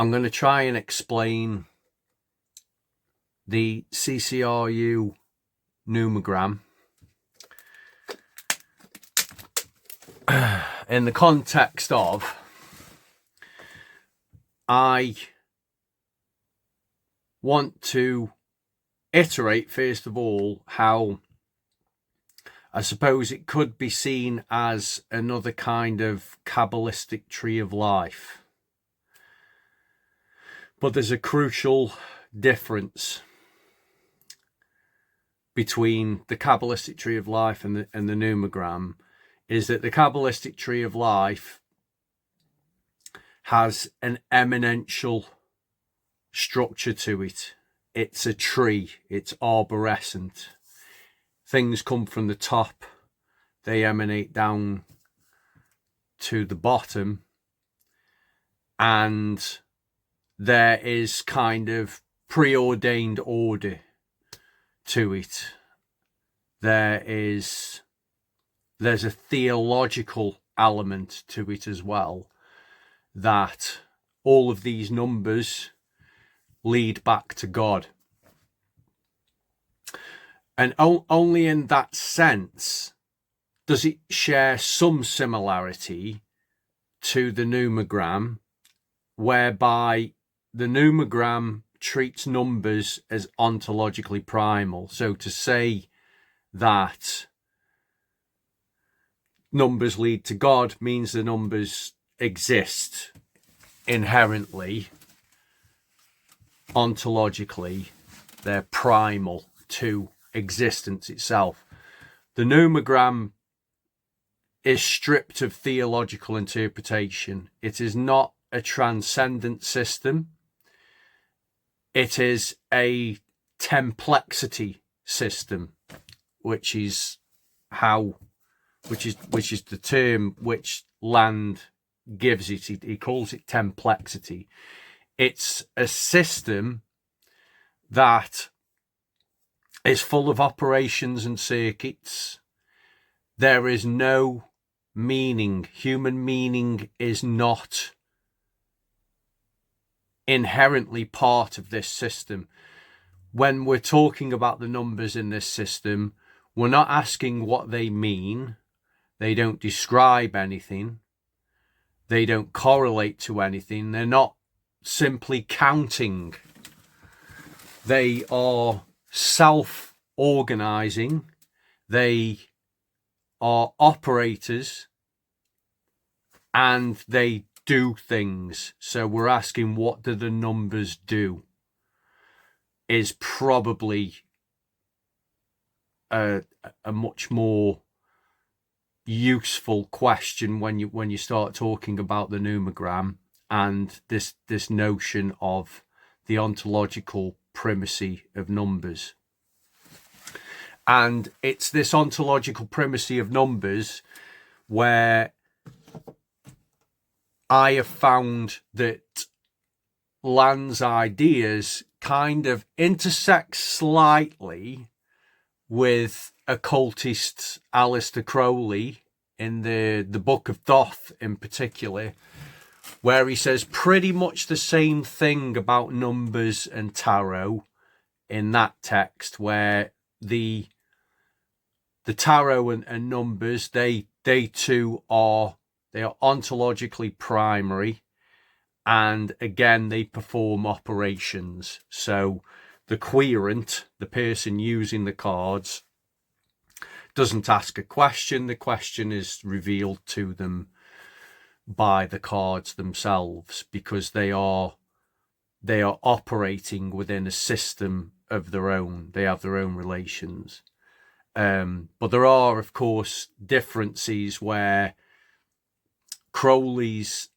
I'm going to try and explain the CCRU Numogram in the context of I want to iterate, first of all, how I suppose it could be seen as another kind of Kabbalistic tree of life. But there's a crucial difference between the Kabbalistic tree of life and the Numogram, is that the Kabbalistic tree of life has an eminential structure to it. It's a tree, it's arborescent. Things come from the top, they emanate down to the bottom, and there is kind of preordained order to it. There's a theological element to it as well, that all of these numbers lead back to God. And only in that sense does it share some similarity to the Numogram, whereby the Numogram treats numbers as ontologically primal. So to say that numbers lead to God means the numbers exist inherently, ontologically, they're primal to existence itself. The Numogram is stripped of theological interpretation. It is not a transcendent system. It is a templexity system, which is the term which Land gives it. He calls it templexity. It's a system that is full of operations and circuits. There is no meaning. Human meaning is not inherently part of this system. When we're talking about the numbers in this system, we're not asking what they mean. They don't describe anything. They don't correlate to anything. They're not simply counting. They are self-organizing. They are operators, and they do things. So we're asking, what do the numbers do? Is probably a much more useful question when you start talking about the Numogram and this notion of the ontological primacy of numbers. And it's this ontological primacy of numbers where I have found that Land's ideas kind of intersect slightly with occultist Aleister Crowley in the Book of Thoth in particular, where he says pretty much the same thing about numbers and tarot in that text, where the tarot and numbers, they too are ontologically primary, and again they perform operations. So the querent, the person using the cards, doesn't ask a question. The question is revealed to them by the cards themselves, because they are operating within a system of their own. They have their own relations. But there are, of course, differences where Crowley's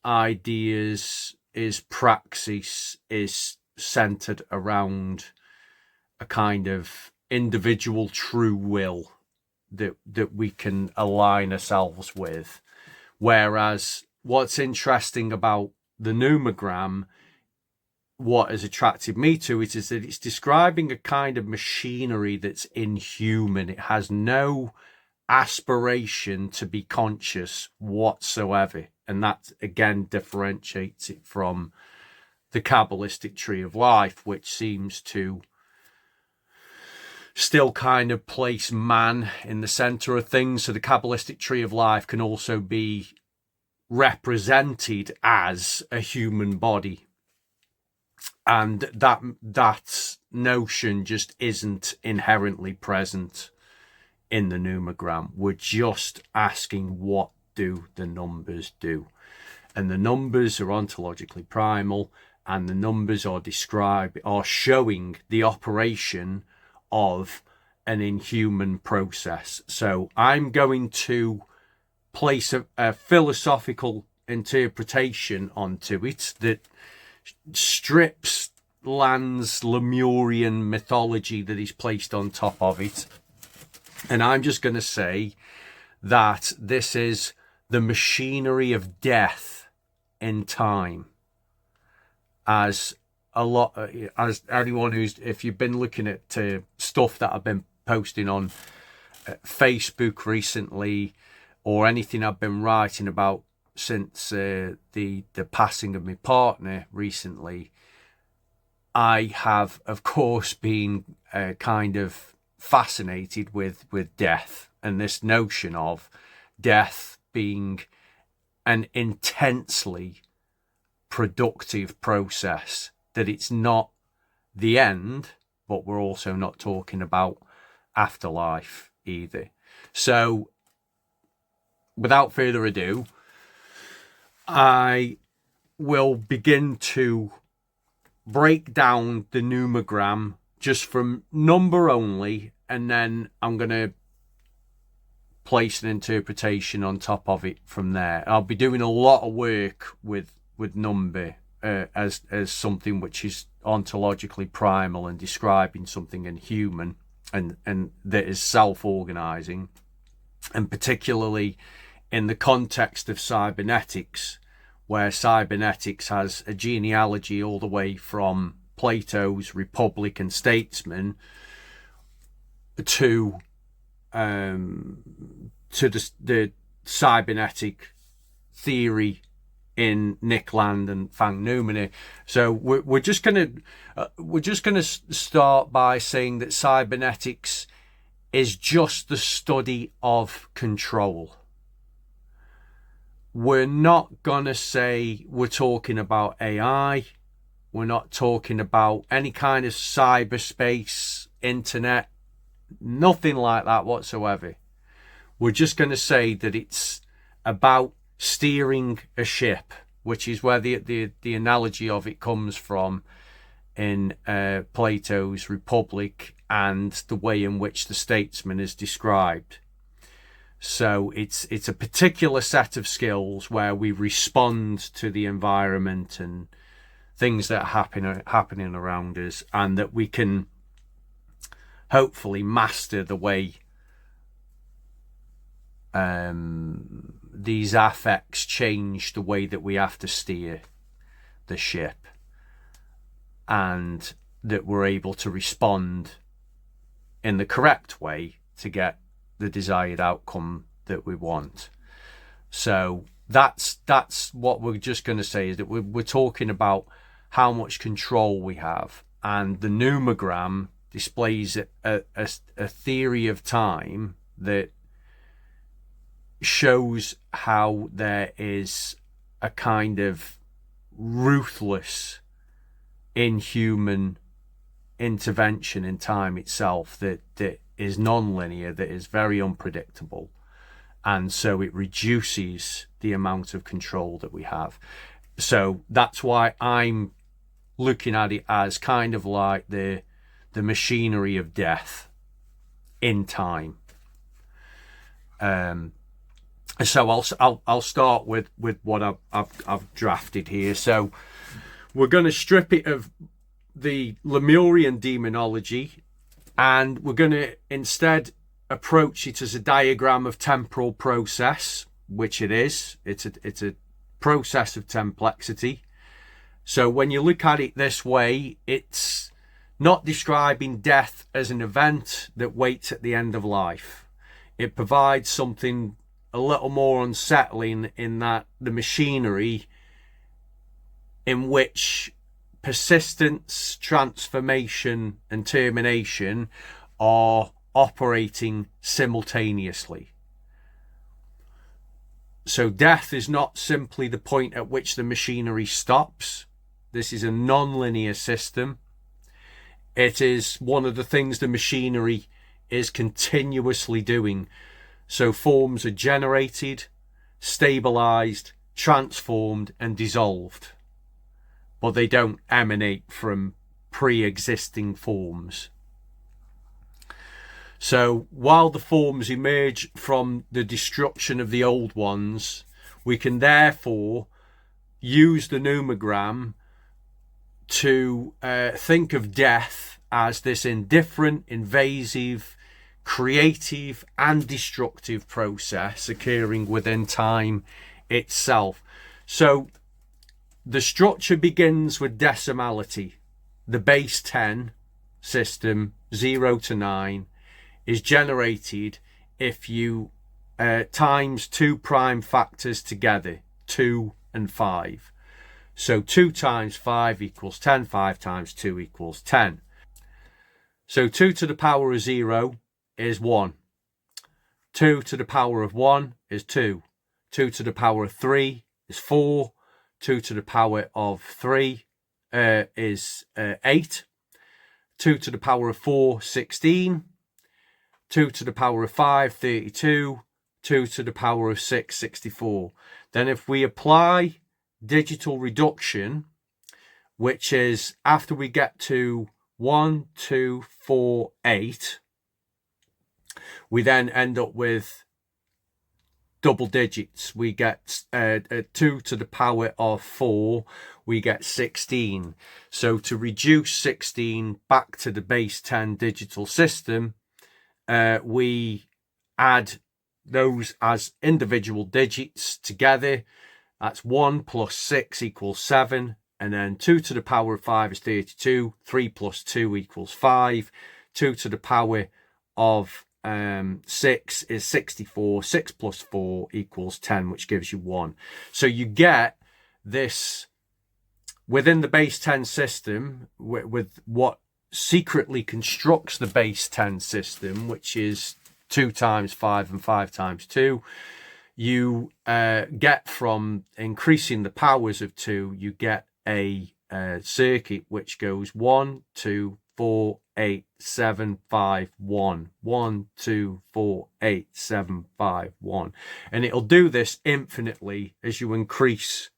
ideas, his praxis is centered around a kind of individual true will that we can align ourselves with. Whereas what's interesting about the Numogram, what has attracted me to it, is that it's describing a kind of machinery that's inhuman. It has no aspiration to be conscious whatsoever. And that, again, differentiates it from the Kabbalistic tree of life, which seems to still kind of place man in the center of things. So the Kabbalistic tree of life can also be represented as a human body. And that notion just isn't inherently present in the Numogram. We're just asking, what do the numbers do? And the numbers are ontologically primal, and the numbers are showing the operation of an inhuman process. So I'm going to place a philosophical interpretation onto it that strips Land's Lemurian mythology that is placed on top of it. And I'm just going to say that this is the machinery of death in time. As anyone who's, if you've been looking at stuff that I've been posting on Facebook recently, or anything I've been writing about since the passing of my partner recently, I have, of course, been kind of fascinated with death, and this notion of death being an intensely productive process, that it's not the end, but we're also not talking about afterlife either. So without further ado, I will begin to break down the Numogram just from number only, and then I'm going to place an interpretation on top of it from there. I'll be doing a lot of work with number as something which is ontologically primal and describing something inhuman and that is self-organizing, and particularly in the context of cybernetics, where cybernetics has a genealogy all the way from Plato's Republic and Statesman to the cybernetic theory in Nick Land and Fang Numene. So we're just gonna start by saying that cybernetics is just the study of control. We're not gonna say we're talking about AI. We're not talking about any kind of cyberspace, internet, nothing like that whatsoever. We're just going to say that it's about steering a ship, which is where the analogy of it comes from in Plato's Republic and the way in which the statesman is described. So it's a particular set of skills where we respond to the environment and things that are happening around us, and that we can hopefully master the way these affects change the way that we have to steer the ship, and that we're able to respond in the correct way to get the desired outcome that we want. So that's what we're just going to say, is that we're talking about how much control we have, and the Numogram displays a theory of time that shows how there is a kind of ruthless, inhuman intervention in time itself that is non-linear, that is very unpredictable, and so it reduces the amount of control that we have. So that's why I'm looking at it as kind of like the machinery of death in time. So I'll start with what I've drafted here. So we're going to strip it of the Lemurian demonology, and we're going to instead approach it as a diagram of temporal process, which it is. It's a process of templexity. So when you look at it this way, it's not describing death as an event that waits at the end of life. It provides something a little more unsettling, in that the machinery in which persistence, transformation, and termination are operating simultaneously. So death is not simply the point at which the machinery stops. This is a non-linear system. It is one of the things the machinery is continuously doing. So forms are generated, stabilized, transformed, and dissolved, but they don't emanate from pre-existing forms. So while the forms emerge from the destruction of the old ones, we can therefore use the numogram to think of death as this indifferent, invasive, creative and destructive process occurring within time itself. So the structure begins with decimality. The base 10 system, 0 to 9, is generated if you times two prime factors together, 2 and 5. So 2 times 5 equals 10, 5 times 2 equals 10. So 2 to the power of 0 is 1. 2 to the power of 1 is 2. 2 to the power of 3 is 4. 2 to the power of 3 is 8. 2 to the power of 4, 16. 2 to the power of 5, 32. 2 to the power of 6, 64. Then if we apply digital reduction, which is after we get to 1, 2, 4, 8, we then end up with double digits. We get 2 to the power of 4, we get 16. So to reduce 16 back to the base 10 digital system, we add those as individual digits together. That's 1 plus 6 equals 7. And then 2 to the power of 5 is 32. 3 plus 2 equals 5. 2 to the power of 6 is 64. 6 plus 4 equals 10, which gives you 1. So you get this within the base 10 system with what secretly constructs the base 10 system, which is 2 times 5 and 5 times 2. You get from increasing the powers of 2, you get a circuit which goes 1, 2, 4, 8, 7, 5, 1. 1, 2, 4, 8, 7, 5, 1. And it'll do this infinitely as you increase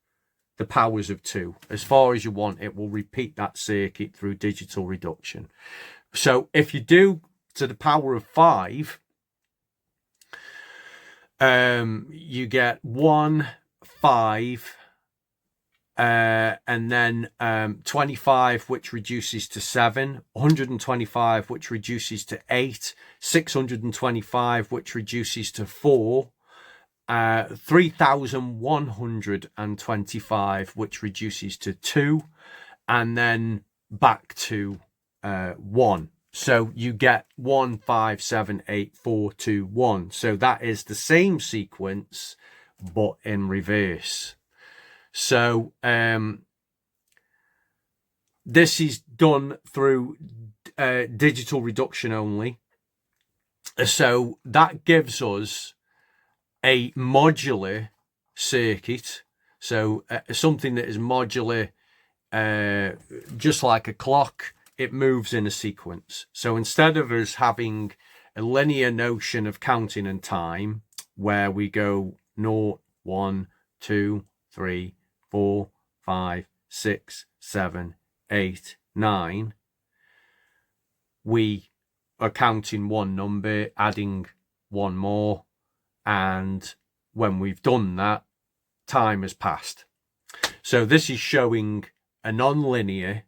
the powers of 2. As far as you want, it will repeat that circuit through digital reduction. So if you do to the power of 5, you get 1, 5, and then 25, which reduces to 7, 125, which reduces to 8, 625, which reduces to 4, 3,125, which reduces to 2, and then back to 1. So you get 1, 5, 7, 8, 4, 2, 1. So that is the same sequence, but in reverse. So this is done through digital reduction only. So that gives us a modular circuit. So something that is modular, just like a clock, it moves in a sequence. So instead of us having a linear notion of counting and time, where we go 0, 1, 2, 3, 4, 5, 6, 7, 8, 9, we are counting one number, adding one more, and when we've done that, time has passed. So this is showing a non-linear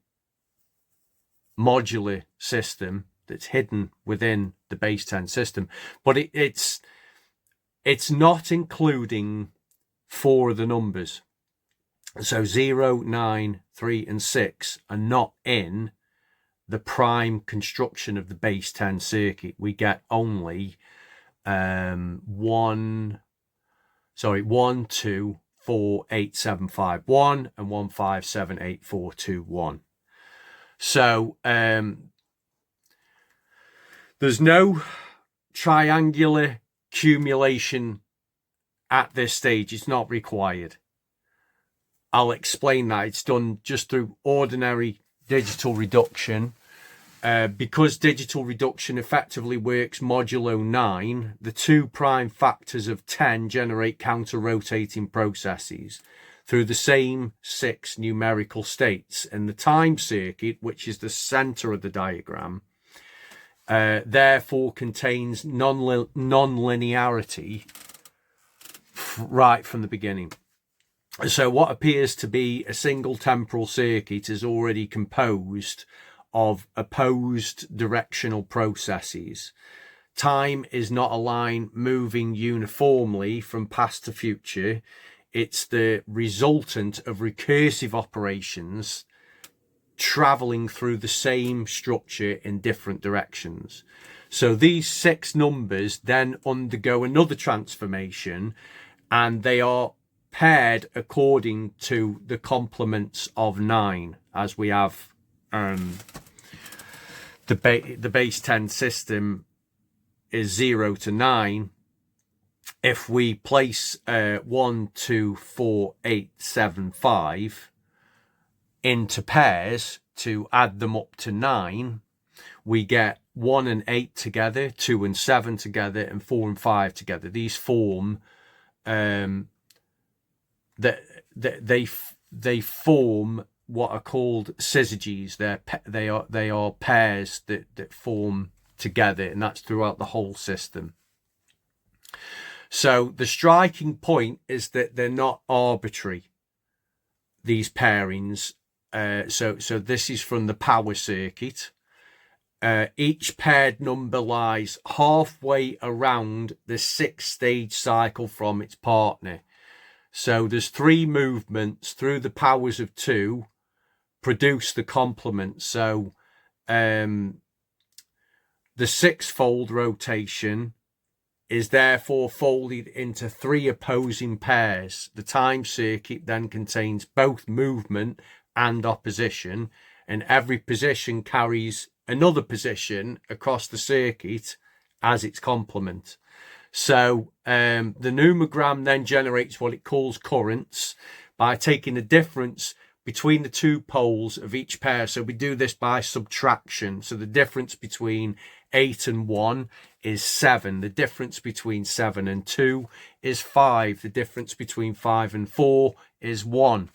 modular system that's hidden within the base 10 system, but it's not including 4 of the numbers. So 0, 9, 3 and 6 are not in the prime construction of the base 10 circuit. We get only 1, 2, 4, 8, 7, 5, 1 and 1, 5, 7, 8, 4, 2, 1. So there's no triangular accumulation at this stage. It's not required. I'll explain that. It's done just through ordinary digital reduction. Because digital reduction effectively works modulo 9, the 2 prime factors of 10 generate counter-rotating processes through the same 6 numerical states. And the time circuit, which is the center of the diagram, therefore contains non-linearity right from the beginning. So what appears to be a single temporal circuit is already composed of opposed directional processes. Time is not a line moving uniformly from past to future. It's the resultant of recursive operations traveling through the same structure in different directions. So these 6 numbers then undergo another transformation, and they are paired according to the complements of 9, as we have the base 10 system is 0 to 9. If we place 1, 2, 4, 8, 7, 5 into pairs to add them up to 9, we get 1 and 8 together, 2 and 7 together, and 4 and 5 together. These form they form what are called syzygies. They are pairs that form together, and that's throughout the whole system. So the striking point is that they're not arbitrary, these pairings. So this is from the power circuit. Each paired number lies halfway around the 6-stage cycle from its partner. So there's 3 movements through the powers of 2 produce the complement. So the 6-fold rotation is therefore folded into 3 opposing pairs. The time circuit then contains both movement and opposition, and every position carries another position across the circuit as its complement. So the Numogram then generates what it calls currents by taking the difference between the 2 poles of each pair. So we do this by subtraction. So the difference between 8 and 1 is 7. The difference between 7 and 2 is 5. The difference between 5 and 4 is 1.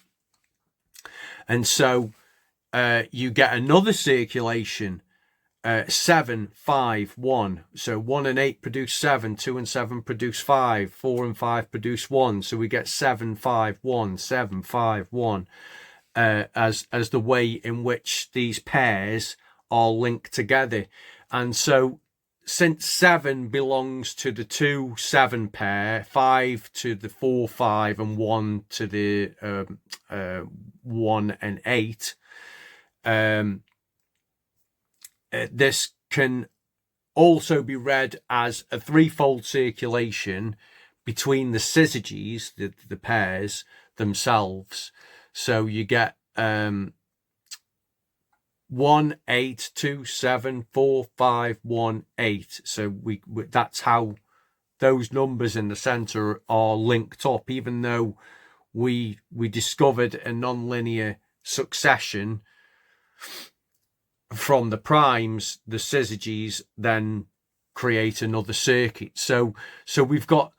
And so you get another circulation. 7, 5, 1. So 1 and 8 produce 7, 2 and 7 produce 5, 4 and 5 produce 1. So we get 7, 5, 1, 7, 5, 1 as the way in which these pairs are linked together. And so since 7 belongs to the 2, 7 pair, 5 to the 4, 5, and 1 to the 1 and 8, this can also be read as a 3-fold circulation between the syzygies, the pairs themselves. So you get 1, 8, 2, 7, 4, 5, 1, 8. So that's how those numbers in the center are linked up, even though we discovered a nonlinear succession from the primes. The syzygies then create another circuit. So we've got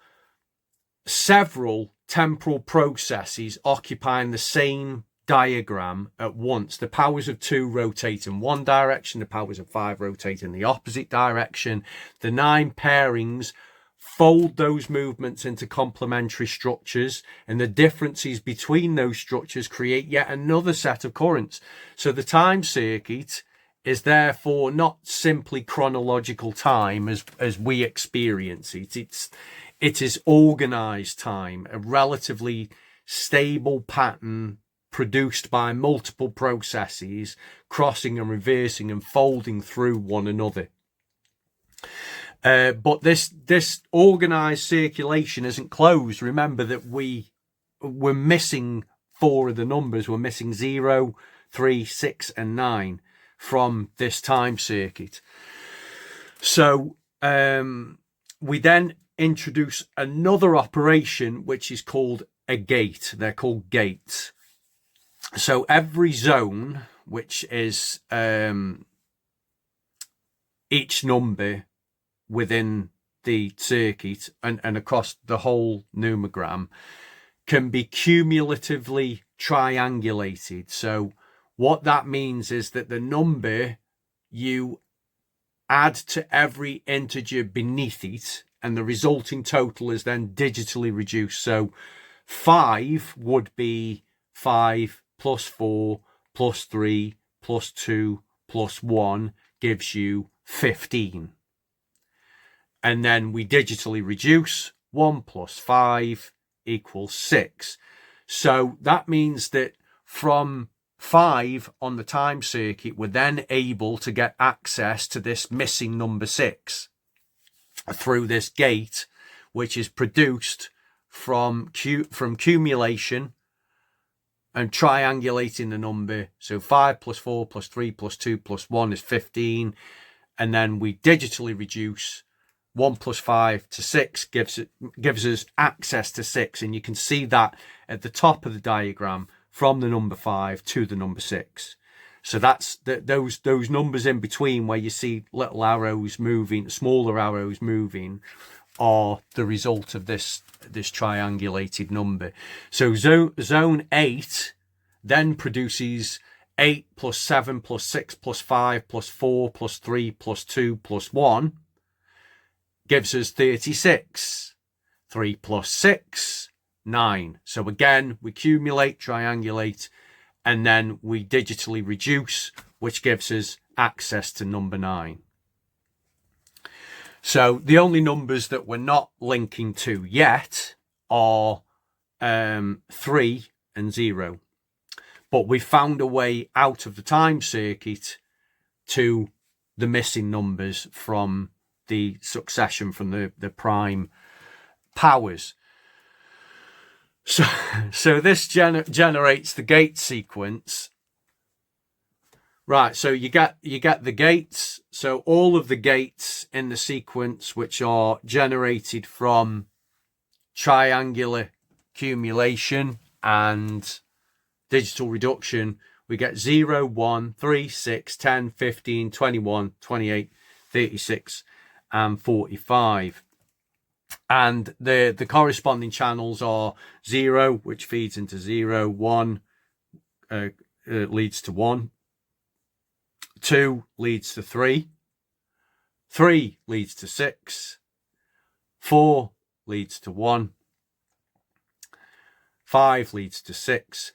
several temporal processes occupying the same diagram at once. The powers of 2 rotate in one direction, the powers of 5 rotate in the opposite direction. The 9 pairings fold those movements into complementary structures, and the differences between those structures create yet another set of currents. So the time circuit is therefore not simply chronological time as we experience it. It is organized time, a relatively stable pattern produced by multiple processes, crossing and reversing and folding through one another. But this organized circulation isn't closed. Remember that we're missing 4 of the numbers. We're missing 0, 3, 6, and 9. from this time circuit. So we then introduce another operation which is called a gate. They're called gates. So every zone, which is each number within the circuit and across the whole numogram, can be cumulatively triangulated. So what that means is that the number you add to every integer beneath it, and the resulting total is then digitally reduced. So 5 would be 5 plus 4 plus 3 plus 2 plus 1 gives you 15. And then we digitally reduce 1 plus 5 equals 6. So that means that from 5 on the time circuit, we're then able to get access to this missing number 6 through this gate, which is produced from cumulation and triangulating the number. So 5 plus 4 plus 3 plus 2 plus 1 is 15. And then we digitally reduce 1 plus 5 to 6 gives us access to 6. And you can see that at the top of the diagram from the number 5 to the number 6. So that's those numbers in between where you see little arrows moving, smaller arrows moving, are the result of this triangulated number. So zone 8 then produces 8 plus 7 plus 6 plus 5 plus 4 plus 3 plus 2 plus 1 gives us 36. 3 plus 6, 9. So again, we cumulate, triangulate, and then we digitally reduce, which gives us access to number 9. So the only numbers that we're not linking to yet are 3 and 0. But we found a way out of the time circuit to the missing numbers from the succession from the prime powers. So this generates the gate sequence. Right, so you get the gates. So all of the gates in the sequence, which are generated from triangular accumulation and digital reduction, we get 0, 1, 3, 6, 10, 15, 21, 28, 36, and 45. And the corresponding channels are 0, which feeds into 0, 1 leads to 1, 2 leads to 3, 3 leads to 6, 4 leads to 1, 5 leads to 6,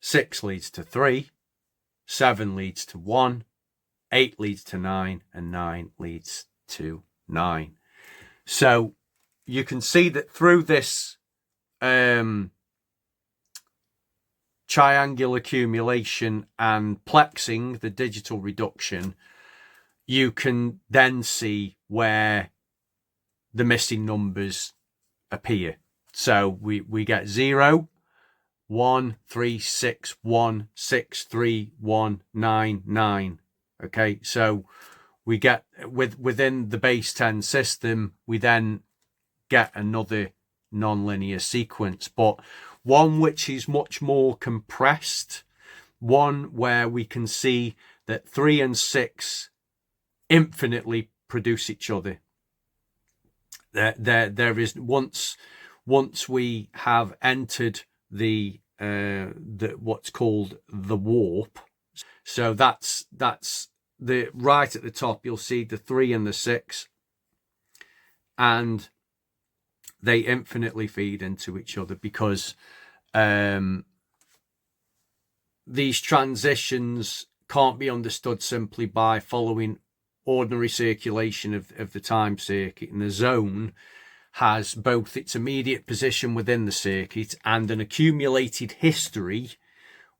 6 leads to 3, 7 leads to 1, 8 leads to 9, and 9 leads to 9. So you can see that through this triangular accumulation and plexing, the digital reduction, you can then see where the missing numbers appear. So we get 0, 1, 3, 6, 1, 6, 3, 1, 9, 9. Okay, so we get within the base 10 system, we then get another non-linear sequence, but one which is much more compressed, one where we can see that 3 and 6 infinitely produce each other. There is once we have entered the what's called the warp. So that's the right at the top. You'll see the 3 and the 6, and they infinitely feed into each other because these transitions can't be understood simply by following ordinary circulation of the time circuit. And the zone has both its immediate position within the circuit and an accumulated history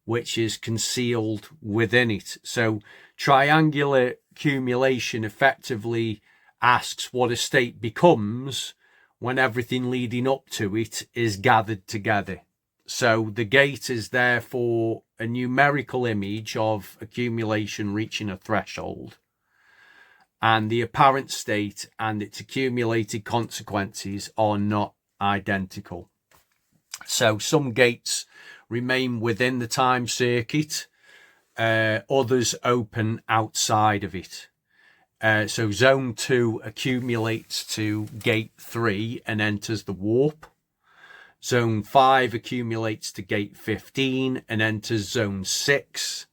which is concealed within it. So triangular accumulation effectively asks what a state becomes when everything leading up to it is gathered together. So the gate is therefore a numerical image of accumulation reaching a threshold, and the apparent state and its accumulated consequences are not identical. So some gates remain within the time circuit, others open outside of it. So zone 2 accumulates to gate 3 and enters the warp. Zone 5 accumulates to gate 15 and enters zone 6,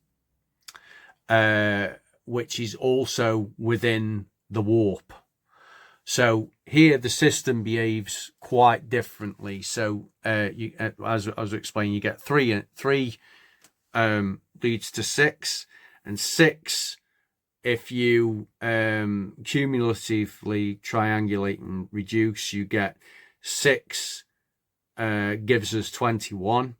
which is also within the warp. So here the system behaves quite differently. So as I was explaining, you get 3 leads to 6, and 6, if you cumulatively triangulate and reduce, you get 6 gives us 21,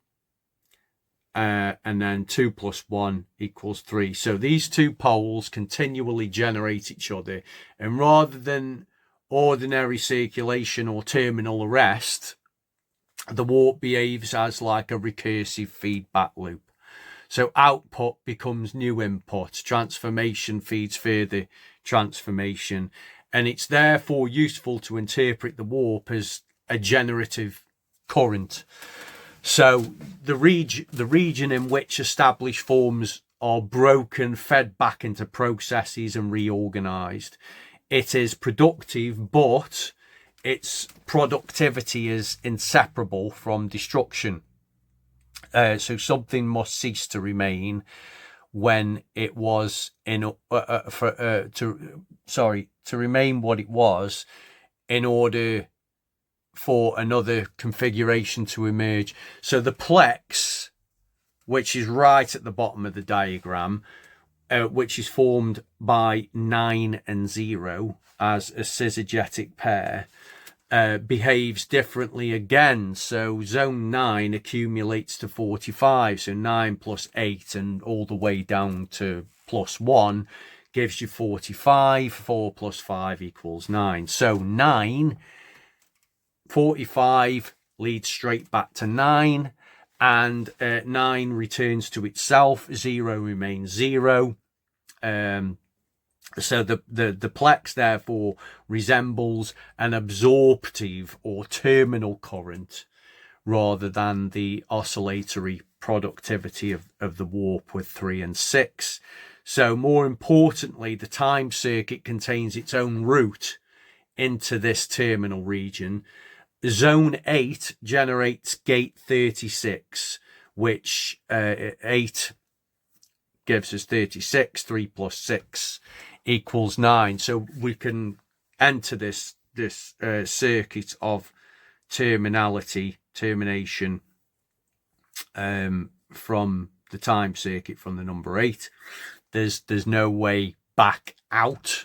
and then 2 plus 1 equals 3. So these two poles continually generate each other, and rather than ordinary circulation or terminal arrest, the warp behaves as like a recursive feedback loop. So output becomes new input, transformation feeds further transformation, and it's therefore useful to interpret the warp as a generative current. So the region in which established forms are broken, fed back into processes and reorganized. It is productive, but its productivity is inseparable from destruction. So something must cease to remain when it was to remain what it was in order for another configuration to emerge. So the plex, which is right at the bottom of the diagram, which is formed by 9 and 0 as a syzygetic pair, behaves differently again. So zone 9 accumulates to 45, so 9 plus 8 and all the way down to plus 1 gives you 45. 4 plus 5 equals 9. So 45 leads straight back to 9, and 9 returns to itself. 0 remains 0. So the plex therefore resembles an absorptive or terminal current rather than the oscillatory productivity of the warp with 3 and 6. So more importantly, the time circuit contains its own route into this terminal region. Zone 8 generates gate 36, which 8 gives us 36. 3 plus 6 equals 9. So we can enter this circuit of termination from the time circuit from the number 8. There's no way back out.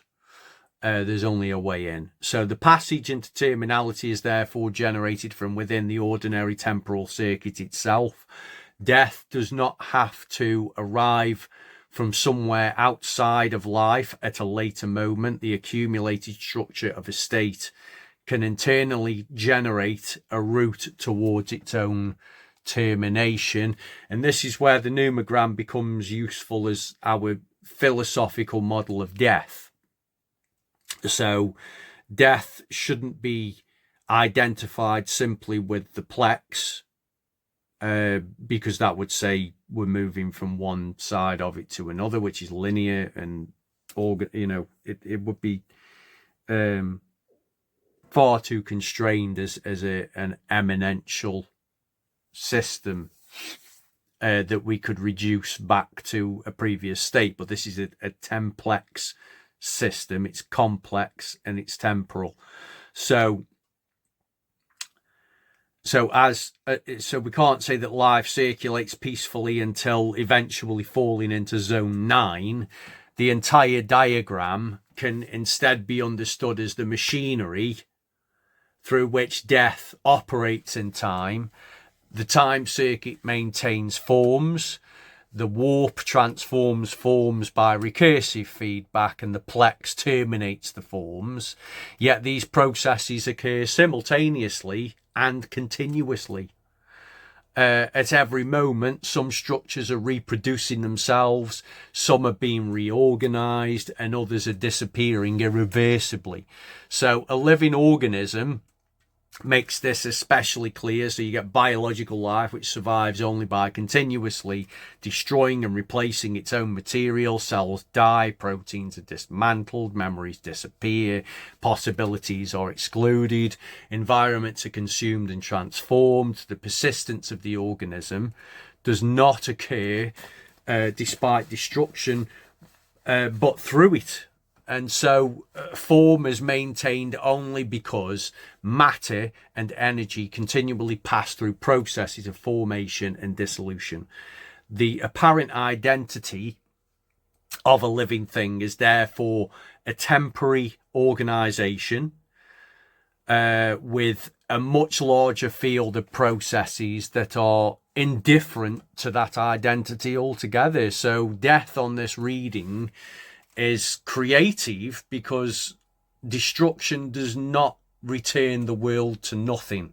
There's only a way in. So the passage into terminality is therefore generated from within the ordinary temporal circuit itself. Death does not have to arrive from somewhere outside of life at a later moment. The accumulated structure of a state can internally generate a route towards its own termination. And this is where the Numogram becomes useful as our philosophical model of death. So death shouldn't be identified simply with the plex, because that would say we're moving from one side of it to another, which is linear, and it would be far too constrained as an eminential system that we could reduce back to a previous state. But this is a templex system. It's complex and it's temporal. So we can't say that life circulates peacefully until eventually falling into zone 9. The entire diagram can instead be understood as the machinery through which death operates in time. The time circuit maintains forms. The warp transforms forms by recursive feedback, and the plex terminates the forms. Yet these processes occur simultaneously and continuously. at every moment, some structures are reproducing themselves, some are being reorganized, and others are disappearing irreversibly. So a living organism makes this especially clear. So you get biological life, which survives only by continuously destroying and replacing its own material. Cells die, proteins are dismantled, memories disappear, possibilities are excluded, environments are consumed and transformed. The persistence of the organism does not occur despite destruction, but through it. And so form is maintained only because matter and energy continually pass through processes of formation and dissolution. The apparent identity of a living thing is therefore a temporary organization with a much larger field of processes that are indifferent to that identity altogether. So death on this reading is creative because destruction does not return the world to nothing.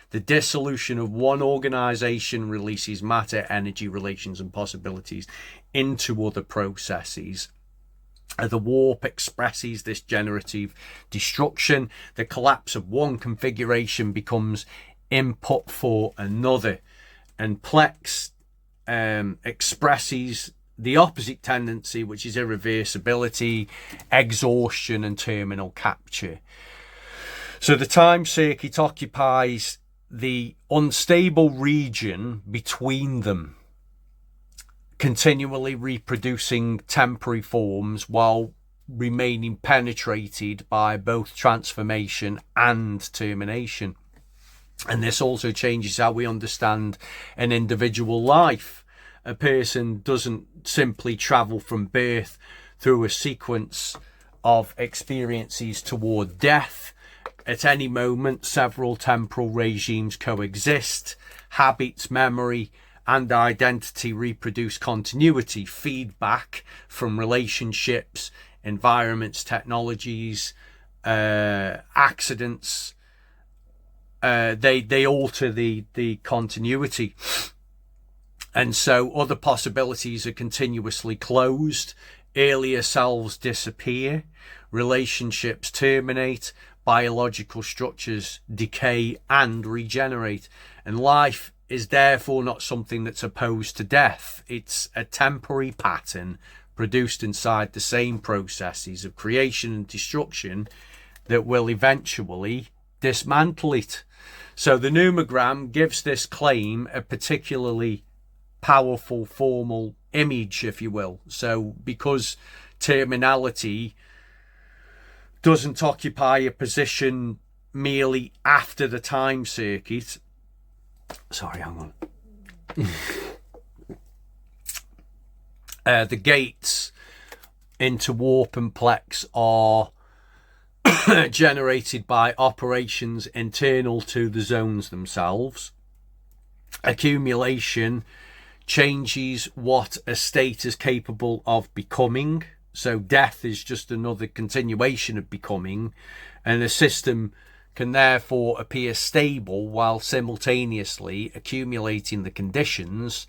The dissolution of one organization releases matter, energy, relations, and possibilities into other processes. The warp expresses this generative destruction. The collapse of one configuration becomes input for another. And plex expresses the opposite tendency, which is irreversibility, exhaustion, and terminal capture. So the time circuit occupies the unstable region between them, continually reproducing temporary forms while remaining penetrated by both transformation and termination. And this also changes how we understand an individual life. A person doesn't simply travel from birth through a sequence of experiences toward death. At any moment, several temporal regimes coexist. Habits, memory, and identity reproduce continuity, feedback from relationships, environments, technologies, accidents. They alter the continuity. And so other possibilities are continuously closed. Earlier selves disappear. Relationships terminate. Biological structures decay and regenerate. And life is therefore not something that's opposed to death. It's a temporary pattern produced inside the same processes of creation and destruction that will eventually dismantle it. So the Numogram gives this claim a particularly powerful formal image, if you will. So because terminality doesn't occupy a position merely after the time circuit. Sorry, hang on. The gates into warp and plex are generated by operations internal to the zones themselves. Accumulation changes what a state is capable of becoming. So death is just another continuation of becoming, and the system can therefore appear stable while simultaneously accumulating the conditions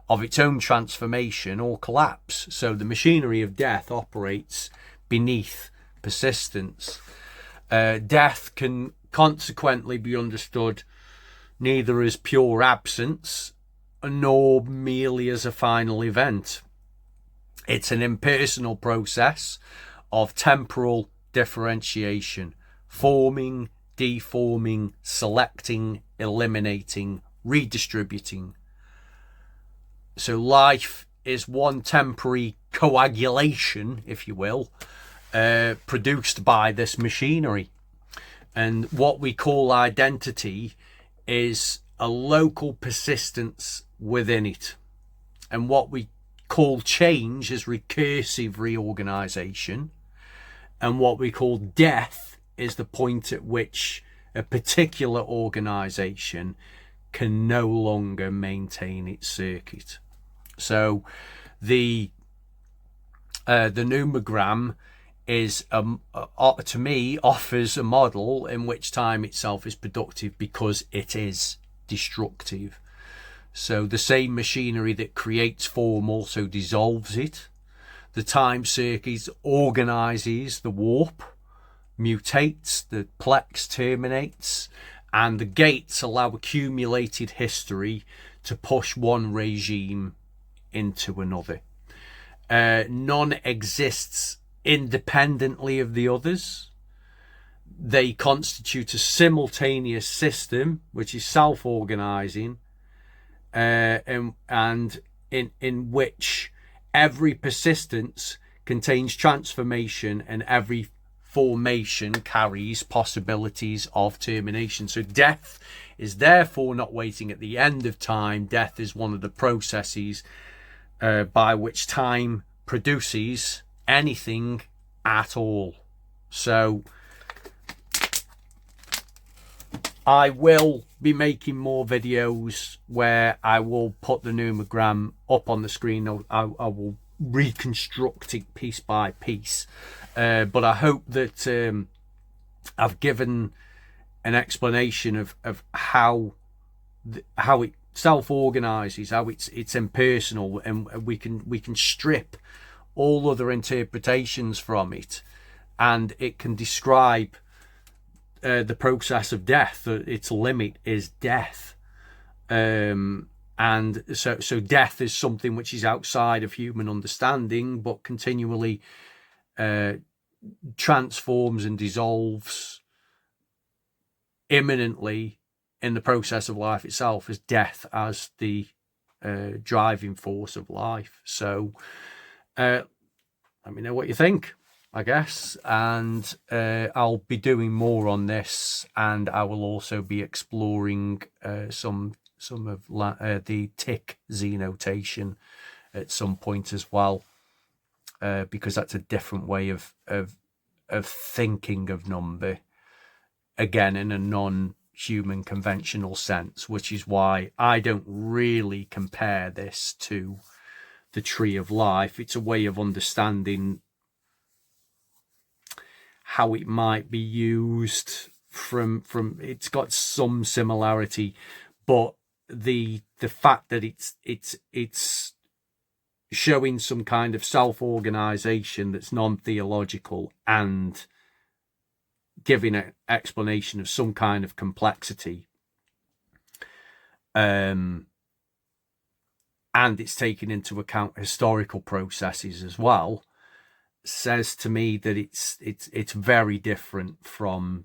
of its own transformation or collapse. So the machinery of death operates beneath persistence. Death can consequently be understood neither as pure absence nor merely as a final event. It's an impersonal process of temporal differentiation, forming, deforming, selecting, eliminating, redistributing. So life is one temporary coagulation, if you will, produced by this machinery. And what we call identity is a local persistence within it. And what we call change is recursive reorganization. And what we call death is the point at which a particular organization can no longer maintain its circuit. So the Numogram is to me offers a model in which time itself is productive because it is destructive. So the same machinery that creates form also dissolves it. The time circuit organises the warp, mutates, the plex terminates, and the gates allow accumulated history to push one regime into another. None exists independently of the others. They constitute a simultaneous system which is self-organizing, and in which every persistence contains transformation and every formation carries possibilities of termination. So death is therefore not waiting at the end of time. Death is one of the processes by which time produces anything at all. So I will be making more videos where I will put the Numogram up on the screen. I will reconstruct it piece by piece. But I hope that I've given an explanation of how it self-organizes, how it's impersonal, and we can strip all other interpretations from it, and it can describe the process of death. Its limit is death, and so death is something which is outside of human understanding, but continually transforms and dissolves imminently in the process of life itself, as death as the driving force of life. So let me know what you think, I guess, and I'll be doing more on this, and I will also be exploring some of the tick Z notation at some point as well, because that's a different way of thinking of number, again in a non-human conventional sense, which is why I don't really compare this to the tree of life. It's a way of understanding how it might be used from it's got some similarity, but the fact that it's showing some kind of self-organization that's non-theological and giving an explanation of some kind of complexity, and it's taking into account historical processes as well, says to me that it's very different from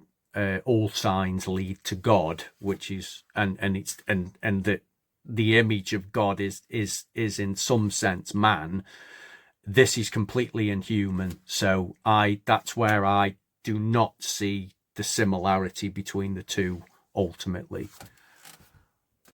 all signs lead to God, which is and that the image of God is in some sense man. This is completely inhuman. So that's where I do not see the similarity between the two ultimately.